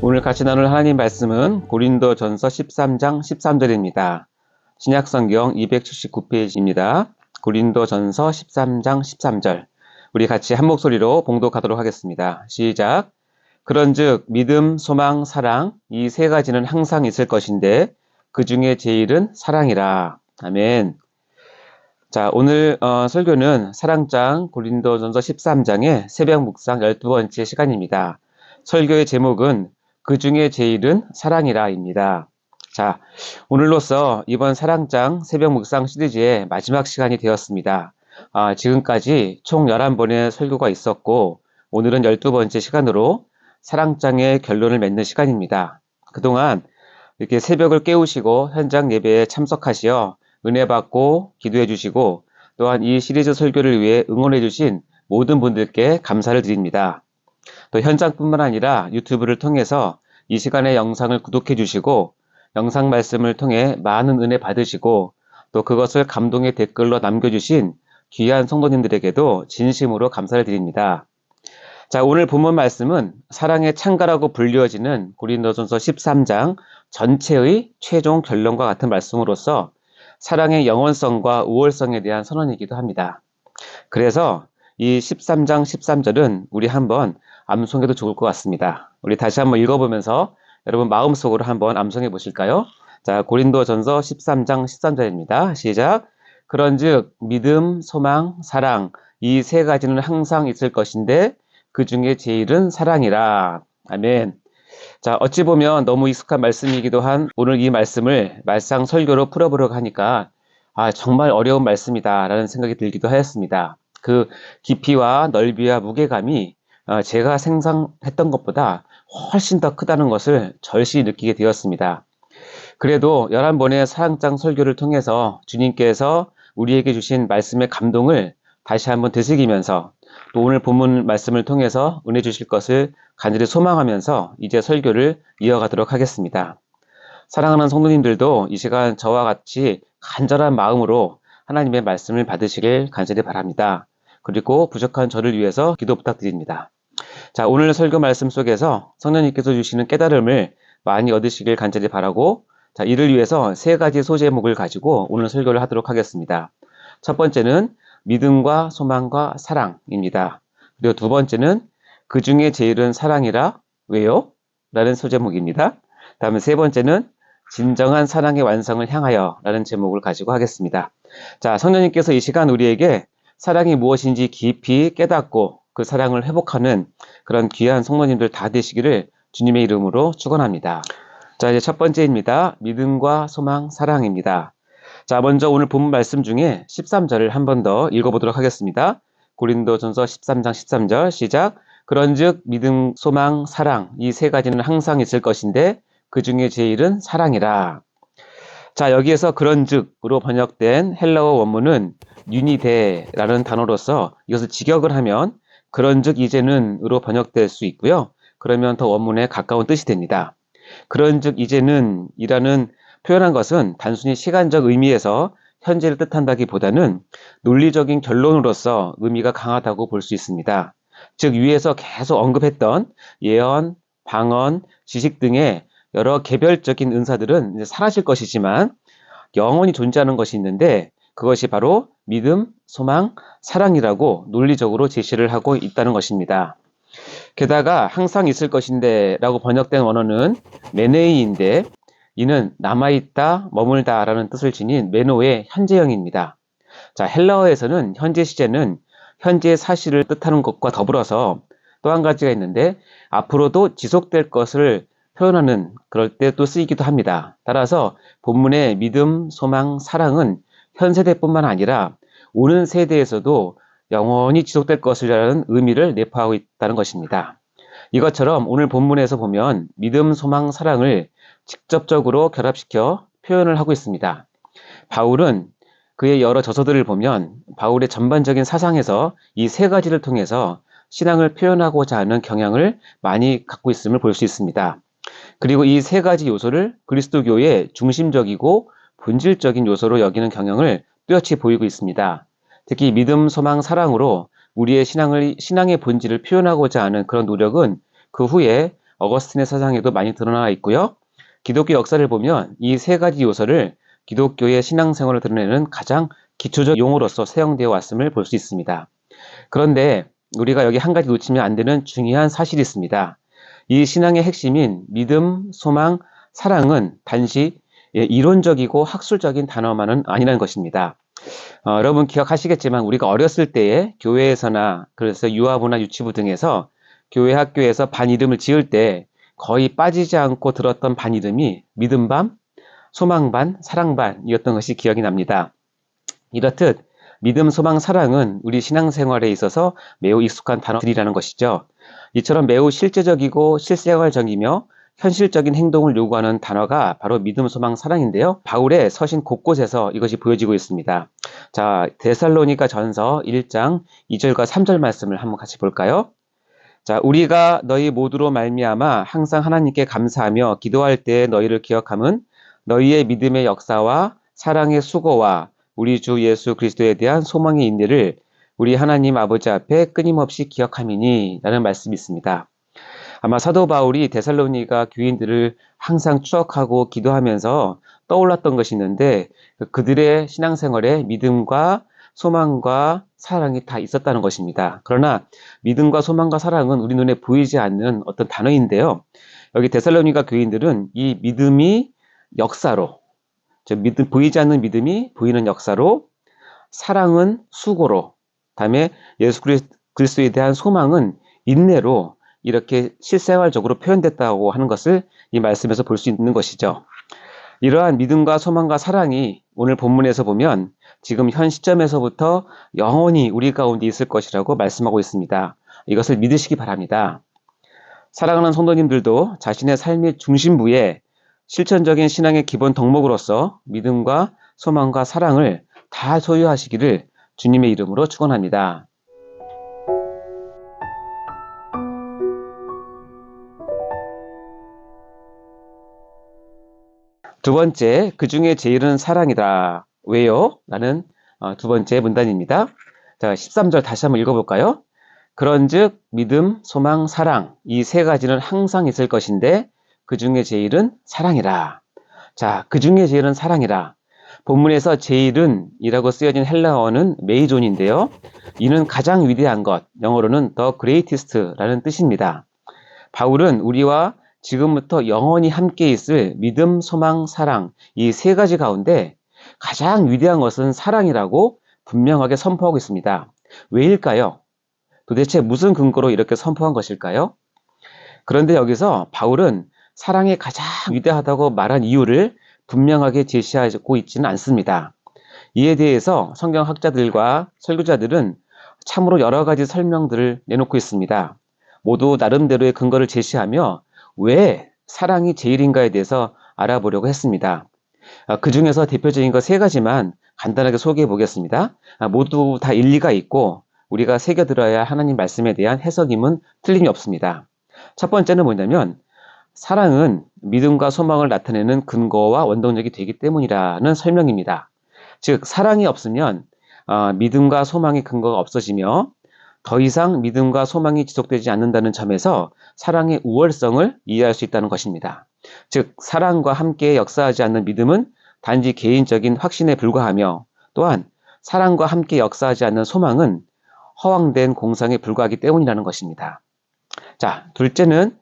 오늘 같이 나눌 하나님 말씀은 고린도전서 13장 13절입니다. 신약성경 279페이지입니다. 고린도전서 13장 13절. 우리 같이 한 목소리로 봉독하도록 하겠습니다. 시작. 그런즉 믿음, 소망, 사랑 이 세 가지는 항상 있을 것인데 그 중에 제일은 사랑이라. 아멘. 자, 오늘 설교는 사랑장 고린도전서 13장의 새벽 묵상 12번째 시간입니다. 설교의 제목은 그 중에 제일은 사랑이라입니다. 자, 오늘로써 이번 사랑장 새벽 묵상 시리즈의 마지막 시간이 되었습니다. 지금까지 총 11번의 설교가 있었고 오늘은 12번째 시간으로 사랑장의 결론을 맺는 시간입니다. 그동안 이렇게 새벽을 깨우시고 현장 예배에 참석하시어 은혜 받고 기도해 주시고 또한 이 시리즈 설교를 위해 응원해 주신 모든 분들께 감사를 드립니다. 또 현장뿐만 아니라 유튜브를 통해서 이 시간의 영상을 구독해 주시고 영상 말씀을 통해 많은 은혜 받으시고 또 그것을 감동의 댓글로 남겨주신 귀한 성도님들에게도 진심으로 감사를 드립니다. 자, 오늘 본문 말씀은 사랑의 창가라고 불리워지는 고린도전서 13장 전체의 최종 결론과 같은 말씀으로서 사랑의 영원성과 우월성에 대한 선언이기도 합니다. 그래서 이 13장 13절은 우리 한번 암송해도 좋을 것 같습니다. 우리 다시 한번 읽어보면서 여러분 마음속으로 한번 암송해 보실까요? 자, 고린도전서 13장 13절입니다. 시작. 그런즉 믿음, 소망, 사랑 이 세 가지는 항상 있을 것인데 그 중에 제일은 사랑이라. 아멘. 자, 어찌 보면 너무 익숙한 말씀이기도 한 오늘 이 말씀을 말상 설교로 풀어보려고 하니까 정말 어려운 말씀이다 라는 생각이 들기도 하였습니다. 그 깊이와 넓이와 무게감이 제가 상상했던 것보다 훨씬 더 크다는 것을 절실히 느끼게 되었습니다. 그래도 11번의 사랑장 설교를 통해서 주님께서 우리에게 주신 말씀의 감동을 다시 한번 되새기면서 또 오늘 본문 말씀을 통해서 은혜 주실 것을 간절히 소망하면서 이제 설교를 이어가도록 하겠습니다. 사랑하는 성도님들도 이 시간 저와 같이 간절한 마음으로 하나님의 말씀을 받으시길 간절히 바랍니다. 그리고 부족한 저를 위해서 기도 부탁드립니다. 자, 오늘 설교 말씀 속에서 성령님께서 주시는 깨달음을 많이 얻으시길 간절히 바라고 자, 이를 위해서 세 가지 소제목을 가지고 오늘 설교를 하도록 하겠습니다. 첫 번째는 믿음과 소망과 사랑입니다. 그리고 두 번째는 그 중에 제일은 사랑이라 왜요? 라는 소제목입니다. 다음에 세 번째는 진정한 사랑의 완성을 향하여 라는 제목을 가지고 하겠습니다. 자, 성령님께서 이 시간 우리에게 사랑이 무엇인지 깊이 깨닫고 그 사랑을 회복하는 그런 귀한 성도님들 다 되시기를 주님의 이름으로 축원합니다. 자, 이제 첫 번째입니다. 믿음과 소망, 사랑입니다. 자, 먼저 오늘 본문 말씀 중에 13절을 한 번 더 읽어보도록 하겠습니다. 고린도전서 13장 13절 시작. 그런즉 믿음, 소망, 사랑 이 세 가지는 항상 있을 것인데 그 중에 제일은 사랑이라. 자, 여기에서 그런즉으로 번역된 헬라어 원문은 유니데라는 단어로서 이것을 직역을 하면 그런즉 이제는으로 번역될 수 있고요. 그러면 더 원문에 가까운 뜻이 됩니다. 그런즉 이제는 이라는 표현한 것은 단순히 시간적 의미에서 현재를 뜻한다기보다는 논리적인 결론으로서 의미가 강하다고 볼 수 있습니다. 즉 위에서 계속 언급했던 예언, 방언, 지식 등의 여러 개별적인 은사들은 이제 사라질 것이지만 영원히 존재하는 것이 있는데 그것이 바로 믿음, 소망, 사랑이라고 논리적으로 제시를 하고 있다는 것입니다. 게다가 항상 있을 것인데 라고 번역된 원어는 메네이인데 이는 남아있다, 머물다 라는 뜻을 지닌 메노의 현재형입니다. 자, 헬라어에서는 현재 시제는 현재 사실을 뜻하는 것과 더불어서 또 한 가지가 있는데 앞으로도 지속될 것을 표현하는 그럴 때 또 쓰이기도 합니다. 따라서 본문의 믿음, 소망, 사랑은 현 세대뿐만 아니라 오는 세대에서도 영원히 지속될 것이라는 의미를 내포하고 있다는 것입니다. 이것처럼 오늘 본문에서 보면 믿음, 소망, 사랑을 직접적으로 결합시켜 표현을 하고 있습니다. 바울은 그의 여러 저서들을 보면 바울의 전반적인 사상에서 이 세 가지를 통해서 신앙을 표현하고자 하는 경향을 많이 갖고 있음을 볼 수 있습니다. 그리고 이 세 가지 요소를 그리스도교의 중심적이고 본질적인 요소로 여기는 경향을 뚜렷이 보이고 있습니다. 특히 믿음, 소망, 사랑으로 우리의 신앙의 본질을 표현하고자 하는 그런 노력은 그 후에 어거스틴의 서장에도 많이 드러나 있고요. 기독교 역사를 보면 이 세 가지 요소를 기독교의 신앙생활을 드러내는 가장 기초적 용어로서 사용되어 왔음을 볼 수 있습니다. 그런데 우리가 여기 한 가지 놓치면 안 되는 중요한 사실이 있습니다. 이 신앙의 핵심인 믿음, 소망, 사랑은 단지 이론적이고 학술적인 단어만은 아니라는 것입니다. 여러분 기억하시겠지만 우리가 어렸을 때에 교회에서나 그래서 유아부나 유치부 등에서 교회 학교에서 반 이름을 지을 때 거의 빠지지 않고 들었던 반 이름이 믿음반, 소망반, 사랑반이었던 것이 기억이 납니다. 이렇듯 믿음, 소망, 사랑은 우리 신앙생활에 있어서 매우 익숙한 단어들이라는 것이죠. 이처럼 매우 실제적이고 실생활적이며 현실적인 행동을 요구하는 단어가 바로 믿음, 소망, 사랑인데요. 바울의 서신 곳곳에서 이것이 보여지고 있습니다. 자, 데살로니가 전서 1장 2절과 3절 말씀을 한번 같이 볼까요? 자, 우리가 너희 모두로 말미암아 항상 하나님께 감사하며 기도할 때 너희를 기억함은 너희의 믿음의 역사와 사랑의 수고와 우리 주 예수 그리스도에 대한 소망의 인내를 우리 하나님 아버지 앞에 끊임없이 기억함이니 라는 말씀이 있습니다. 아마 사도 바울이 데살로니가 교인들을 항상 추억하고 기도하면서 떠올랐던 것이 있는데 그들의 신앙생활에 믿음과 소망과 사랑이 다 있었다는 것입니다. 그러나 믿음과 소망과 사랑은 우리 눈에 보이지 않는 어떤 단어인데요. 여기 데살로니가 교인들은 이 믿음이 역사로, 보이지 않는 믿음이 보이는 역사로, 사랑은 수고로, 다음에 예수 그리스도에 대한 소망은 인내로 이렇게 실생활적으로 표현됐다고 하는 것을 이 말씀에서 볼 수 있는 것이죠. 이러한 믿음과 소망과 사랑이 오늘 본문에서 보면 지금 현 시점에서부터 영원히 우리 가운데 있을 것이라고 말씀하고 있습니다. 이것을 믿으시기 바랍니다. 사랑하는 성도님들도 자신의 삶의 중심부에 실천적인 신앙의 기본 덕목으로서 믿음과 소망과 사랑을 다 소유하시기를 주님의 이름으로 축원합니다. 두 번째, 그 중에 제일은 사랑이다. 왜요? 라는 두 번째 문단입니다. 자, 13절 다시 한번 읽어볼까요? 그런즉 믿음, 소망, 사랑 이 세 가지는 항상 있을 것인데 그 중에 제일은 사랑이라. 자, 그 중에 제일은 사랑이라. 본문에서 제일은 이라고 쓰여진 헬라어는 메이존인데요. 이는 가장 위대한 것, 영어로는 the greatest라는 뜻입니다. 바울은 우리와 지금부터 영원히 함께 있을 믿음, 소망, 사랑 이 세 가지 가운데 가장 위대한 것은 사랑이라고 분명하게 선포하고 있습니다. 왜일까요? 도대체 무슨 근거로 이렇게 선포한 것일까요? 그런데 여기서 바울은 사랑이 가장 위대하다고 말한 이유를 분명하게 제시하고 있지는 않습니다. 이에 대해서 성경학자들과 설교자들은 참으로 여러 가지 설명들을 내놓고 있습니다. 모두 나름대로의 근거를 제시하며 왜 사랑이 제일인가에 대해서 알아보려고 했습니다. 그 중에서 대표적인 것 세 가지만 간단하게 소개해 보겠습니다. 모두 다 일리가 있고 우리가 새겨들어야 하나님 말씀에 대한 해석임은 틀림이 없습니다. 첫 번째는 뭐냐면 사랑은 믿음과 소망을 나타내는 근거와 원동력이 되기 때문이라는 설명입니다. 즉 사랑이 없으면 믿음과 소망의 근거가 없어지며 더 이상 믿음과 소망이 지속되지 않는다는 점에서 사랑의 우월성을 이해할 수 있다는 것입니다. 즉 사랑과 함께 역사하지 않는 믿음은 단지 개인적인 확신에 불과하며 또한 사랑과 함께 역사하지 않는 소망은 허황된 공상에 불과하기 때문이라는 것입니다. 자, 둘째는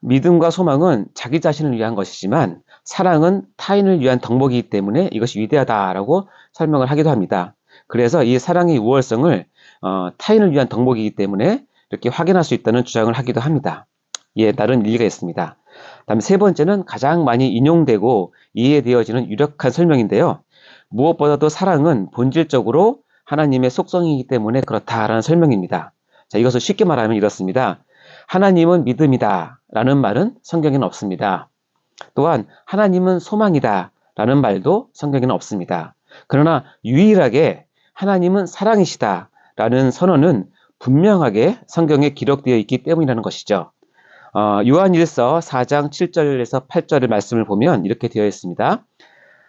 믿음과 소망은 자기 자신을 위한 것이지만 사랑은 타인을 위한 덕목이기 때문에 이것이 위대하다라고 설명을 하기도 합니다. 그래서 이 사랑의 우월성을 타인을 위한 덕목이기 때문에 이렇게 확인할 수 있다는 주장을 하기도 합니다. 예, 다른 일리가 있습니다. 다음 세 번째는 가장 많이 인용되고 이해되어지는 유력한 설명인데요. 무엇보다도 사랑은 본질적으로 하나님의 속성이기 때문에 그렇다라는 설명입니다. 자, 이것을 쉽게 말하면 이렇습니다. 하나님은 믿음이다 라는 말은 성경에는 없습니다. 또한 하나님은 소망이다 라는 말도 성경에는 없습니다. 그러나 유일하게 하나님은 사랑이시다 라는 선언은 분명하게 성경에 기록되어 있기 때문이라는 것이죠. 요한일서 4장 7절에서 8절의 말씀을 보면 이렇게 되어 있습니다.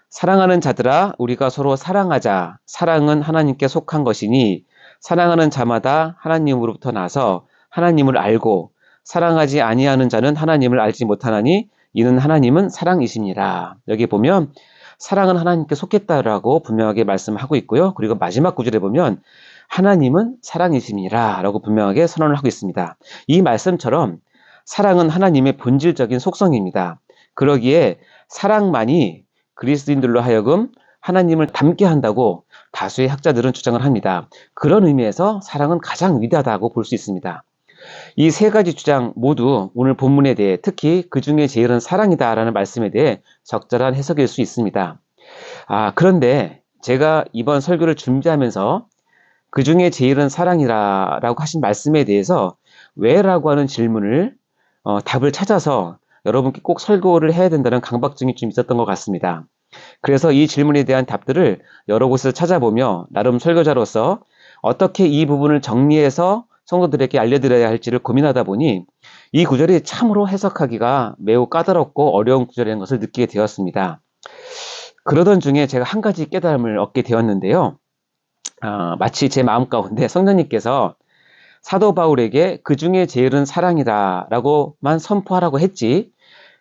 사랑하는 자들아 우리가 서로 사랑하자. 사랑은 하나님께 속한 것이니 사랑하는 자마다 하나님으로부터 나서 하나님을 알고 사랑하지 아니하는 자는 하나님을 알지 못하나니 이는 하나님은 사랑이시니라. 여기 보면 사랑은 하나님께 속했다라고 분명하게 말씀하고 있고요. 그리고 마지막 구절에 보면 하나님은 사랑이시니라 라고 분명하게 선언을 하고 있습니다. 이 말씀처럼 사랑은 하나님의 본질적인 속성입니다. 그러기에 사랑만이 그리스도인들로 하여금 하나님을 닮게 한다고 다수의 학자들은 주장을 합니다. 그런 의미에서 사랑은 가장 위대하다고 볼 수 있습니다. 이 세 가지 주장 모두 오늘 본문에 대해 특히 그 중에 제일은 사랑이다라는 말씀에 대해 적절한 해석일 수 있습니다. 그런데 제가 이번 설교를 준비하면서 그 중에 제일은 사랑이라고 하신 말씀에 대해서 왜라고 하는 질문을 답을 찾아서 여러분께 꼭 설교를 해야 된다는 강박증이 좀 있었던 것 같습니다. 그래서 이 질문에 대한 답들을 여러 곳에서 찾아보며 나름 설교자로서 어떻게 이 부분을 정리해서 성도들에게 알려드려야 할지를 고민하다 보니 이 구절이 참으로 해석하기가 매우 까다롭고 어려운 구절이라는 것을 느끼게 되었습니다. 그러던 중에 제가 한 가지 깨달음을 얻게 되었는데요. 마치 제 마음 가운데 성령님께서 사도 바울에게 그 중에 제일은 사랑이다 라고만 선포하라고 했지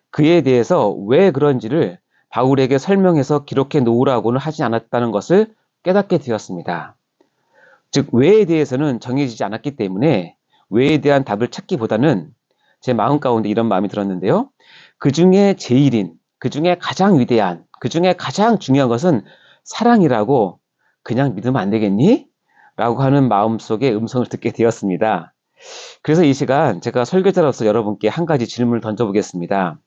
그에 대해서 왜 그런지를 바울에게 설명해서 기록해 놓으라고는 하지 않았다는 것을 깨닫게 되었습니다. 즉 왜에 대해서는 정해지지 않았기 때문에 왜에 대한 답을 찾기보다는 제 마음 가운데 이런 마음이 들었는데요. 그 중에 제일인, 그 중에 가장 위대한, 그 중에 가장 중요한 것은 사랑이라고 그냥 믿으면 안 되겠니? 라고 하는 마음속에 음성을 듣게 되었습니다. 그래서 이 시간 제가 설교자로서 여러분께 한 가지 질문을 던져보겠습니다.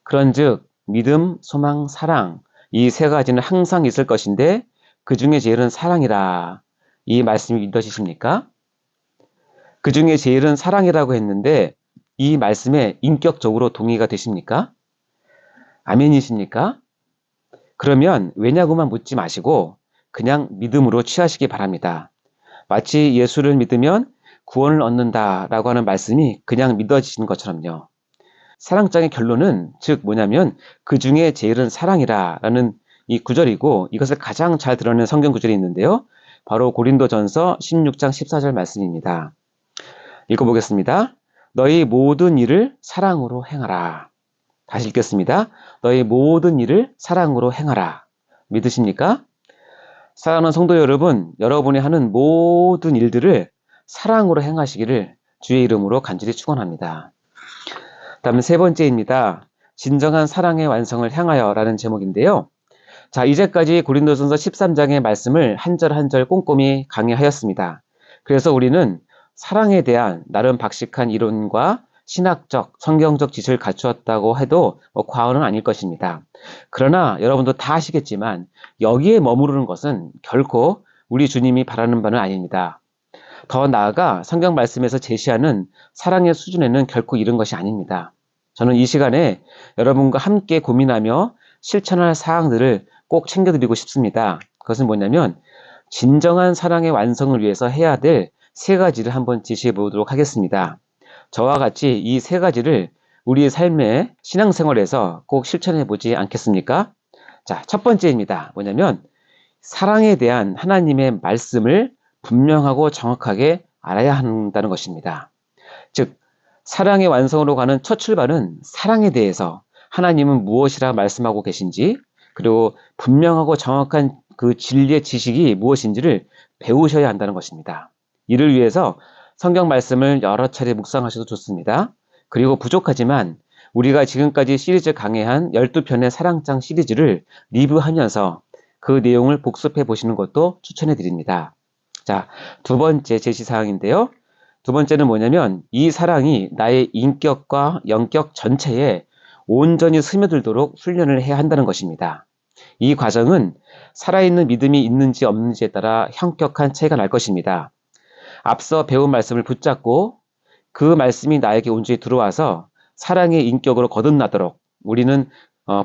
그런즉 믿음, 소망, 사랑 이 세 가지는 항상 있을 것인데 그 중에 제일은 사랑이라 이 말씀이 믿어지십니까? 그 중에 제일은 사랑이라고 했는데 이 말씀에 인격적으로 동의가 되십니까? 아멘이십니까? 그러면 왜냐고만 묻지 마시고 그냥 믿음으로 취하시기 바랍니다. 마치 예수를 믿으면 구원을 얻는다라고 하는 말씀이 그냥 믿어지는 것처럼요. 사랑장의 결론은 즉 뭐냐면 그 중에 제일은 사랑이라는 이 구절이고 이것을 가장 잘 드러낸 성경 구절이 있는데요. 바로 고린도전서 16장 14절 말씀입니다. 읽어보겠습니다. 너희 모든 일을 사랑으로 행하라. 다시 읽겠습니다. 너희 모든 일을 사랑으로 행하라. 믿으십니까? 사랑하는 성도 여러분, 여러분이 하는 모든 일들을 사랑으로 행하시기를 주의 이름으로 간절히 축원합니다. 다음 세 번째입니다. 진정한 사랑의 완성을 향하여 라는 제목인데요. 자, 이제까지 고린도전서 13장의 말씀을 한 절 한 절 꼼꼼히 강의하였습니다. 그래서 우리는 사랑에 대한 나름 박식한 이론과 신학적, 성경적 지식을 갖추었다고 해도 과언은 아닐 것입니다. 그러나 여러분도 다 아시겠지만 여기에 머무르는 것은 결코 우리 주님이 바라는 바는 아닙니다. 더 나아가 성경 말씀에서 제시하는 사랑의 수준에는 결코 이른 것이 아닙니다. 저는 이 시간에 여러분과 함께 고민하며 실천할 사항들을 꼭 챙겨드리고 싶습니다. 그것은 뭐냐면 진정한 사랑의 완성을 위해서 해야 될 세 가지를 한번 제시해 보도록 하겠습니다. 저와 같이 이 세 가지를 우리의 삶의 신앙생활에서 꼭 실천해 보지 않겠습니까? 자, 첫 번째입니다. 뭐냐면 사랑에 대한 하나님의 말씀을 분명하고 정확하게 알아야 한다는 것입니다. 즉 사랑의 완성으로 가는 첫 출발은 사랑에 대해서 하나님은 무엇이라 말씀하고 계신지 그리고 분명하고 정확한 그 진리의 지식이 무엇인지를 배우셔야 한다는 것입니다. 이를 위해서 성경 말씀을 여러 차례 묵상하셔도 좋습니다. 그리고 부족하지만 우리가 지금까지 시리즈 강해한 12편의 사랑장 시리즈를 리뷰하면서 그 내용을 복습해 보시는 것도 추천해 드립니다. 자, 두 번째 제시사항인데요. 두 번째는 뭐냐면 이 사랑이 나의 인격과 영격 전체에 온전히 스며들도록 훈련을 해야 한다는 것입니다. 이 과정은 살아있는 믿음이 있는지 없는지에 따라 현격한 차이가 날 것입니다. 앞서 배운 말씀을 붙잡고 그 말씀이 나에게 온전히 들어와서 사랑의 인격으로 거듭나도록 우리는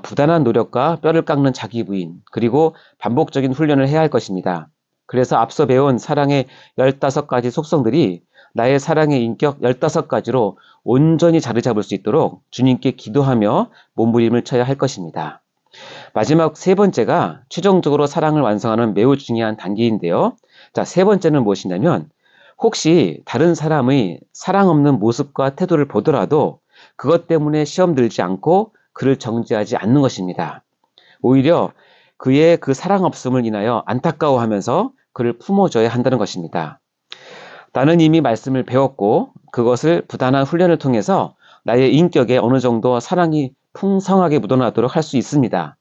부단한 노력과 뼈를 깎는 자기 부인 그리고 반복적인 훈련을 해야 할 것입니다. 그래서 앞서 배운 사랑의 15가지 속성들이 나의 사랑의 인격 15가지로 온전히 자리 잡을 수 있도록 주님께 기도하며 몸부림을 쳐야 할 것입니다. 마지막 세 번째가 최종적으로 사랑을 완성하는 매우 중요한 단계인데요. 자, 세 번째는 무엇이냐면 혹시 다른 사람의 사랑 없는 모습과 태도를 보더라도 그것 때문에 시험 들지 않고 그를 정죄하지 않는 것입니다. 오히려 그의 그 사랑 없음을 인하여 안타까워하면서 그를 품어줘야 한다는 것입니다. 나는 이미 말씀을 배웠고 그것을 부단한 훈련을 통해서 나의 인격에 어느 정도 사랑이 풍성하게 묻어나도록 할 수 있습니다.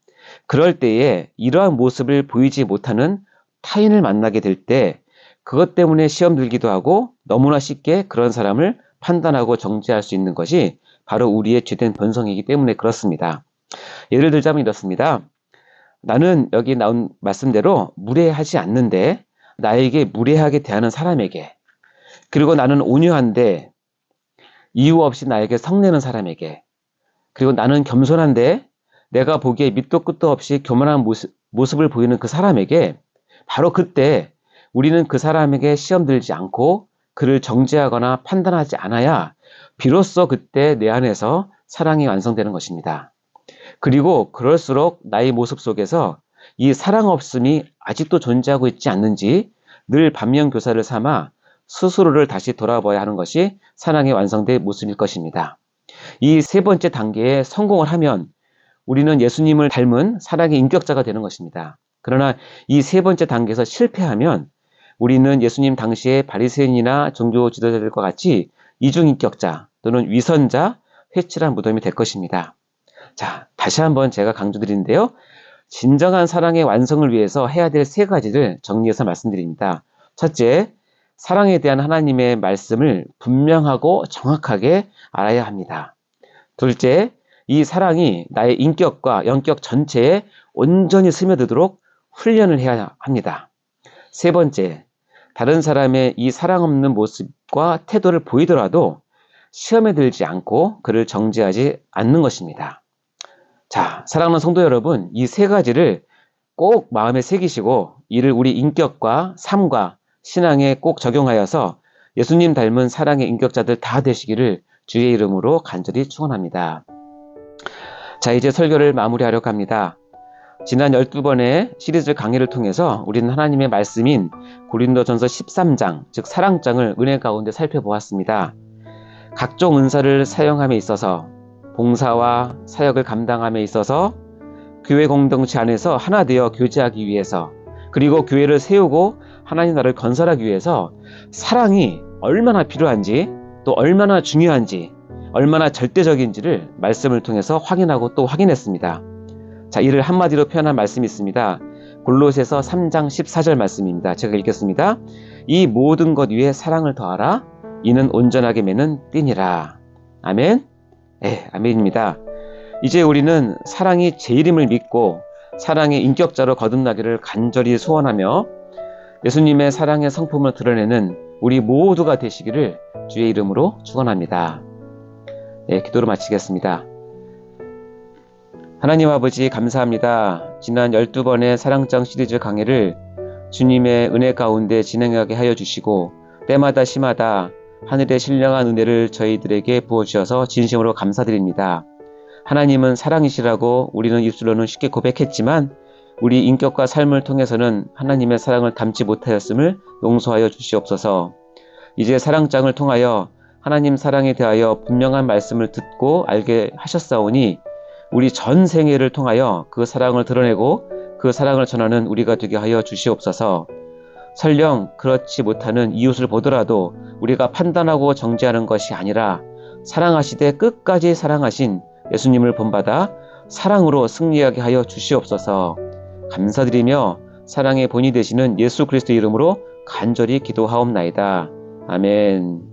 그럴 때에 이러한 모습을 보이지 못하는 타인을 만나게 될 때 그것 때문에 시험 들기도 하고 너무나 쉽게 그런 사람을 판단하고 정죄할 수 있는 것이 바로 우리의 죄된 본성이기 때문에 그렇습니다. 예를 들자면 이렇습니다. 나는 여기 나온 말씀대로 무례하지 않는데 나에게 무례하게 대하는 사람에게, 그리고 나는 온유한데 이유 없이 나에게 성내는 사람에게, 그리고 나는 겸손한데 내가 보기에 밑도 끝도 없이 교만한 모습을 보이는 그 사람에게, 바로 그때 우리는 그 사람에게 시험 들지 않고 그를 정죄하거나 판단하지 않아야 비로소 그때 내 안에서 사랑이 완성되는 것입니다. 그리고 그럴수록 나의 모습 속에서 이 사랑 없음이 아직도 존재하고 있지 않는지 늘 반면교사를 삼아 스스로를 다시 돌아봐야 하는 것이 사랑의 완성된 모습일 것입니다. 이 세 번째 단계에 성공을 하면 우리는 예수님을 닮은 사랑의 인격자가 되는 것입니다. 그러나 이 세 번째 단계에서 실패하면 우리는 예수님 당시의 바리새인이나 종교 지도자들과 같이 이중인격자 또는 위선자, 회칠한 무덤이 될 것입니다. 자, 다시 한번 제가 강조드리는데요. 진정한 사랑의 완성을 위해서 해야 될 세 가지를 정리해서 말씀드립니다. 첫째, 사랑에 대한 하나님의 말씀을 분명하고 정확하게 알아야 합니다. 둘째, 이 사랑이 나의 인격과 영격 전체에 온전히 스며들도록 훈련을 해야 합니다. 세 번째, 다른 사람의 이 사랑 없는 모습과 태도를 보이더라도 시험에 들지 않고 그를 정죄하지 않는 것입니다. 자, 사랑하는 성도 여러분, 이 세 가지를 꼭 마음에 새기시고 이를 우리 인격과 삶과 신앙에 꼭 적용하여서 예수님 닮은 사랑의 인격자들 다 되시기를 주의 이름으로 간절히 축원합니다. 자, 이제 설교를 마무리하려고 합니다. 지난 12번의 시리즈 강의를 통해서 우리는 하나님의 말씀인 고린도전서 13장, 즉 사랑장을 은혜 가운데 살펴보았습니다. 각종 은사를 사용함에 있어서, 봉사와 사역을 감당함에 있어서, 교회 공동체 안에서 하나 되어 교제하기 위해서, 그리고 교회를 세우고 하나님 나라를 건설하기 위해서 사랑이 얼마나 필요한지, 또 얼마나 중요한지, 얼마나 절대적인지를 말씀을 통해서 확인하고 또 확인했습니다. 자, 이를 한마디로 표현한 말씀이 있습니다. 골로새서 3장 14절 말씀입니다. 제가 읽겠습니다. 이 모든 것 위에 사랑을 더하라. 이는 온전하게 맺는 띠니라. 아멘. 네, 아멘입니다. 이제 우리는 사랑이 제일임을 믿고 사랑의 인격자로 거듭나기를 간절히 소원하며 예수님의 사랑의 성품을 드러내는 우리 모두가 되시기를 주의 이름으로 축원합니다. 네, 기도로 마치겠습니다. 하나님 아버지 감사합니다. 지난 12번의 사랑장 시리즈 강의를 주님의 은혜 가운데 진행하게 하여 주시고 때마다 시마다 하늘의 신령한 은혜를 저희들에게 부어주셔서 진심으로 감사드립니다. 하나님은 사랑이시라고 우리는 입술로는 쉽게 고백했지만 우리 인격과 삶을 통해서는 하나님의 사랑을 담지 못하였음을 용서하여 주시옵소서. 이제 사랑장을 통하여 하나님 사랑에 대하여 분명한 말씀을 듣고 알게 하셨사오니 우리 전 생애를 통하여 그 사랑을 드러내고 그 사랑을 전하는 우리가 되게 하여 주시옵소서. 설령 그렇지 못하는 이웃을 보더라도 우리가 판단하고 정죄하는 것이 아니라 사랑하시되 끝까지 사랑하신 예수님을 본받아 사랑으로 승리하게 하여 주시옵소서. 감사드리며 사랑의 본이 되시는 예수 그리스도 이름으로 간절히 기도하옵나이다. 아멘.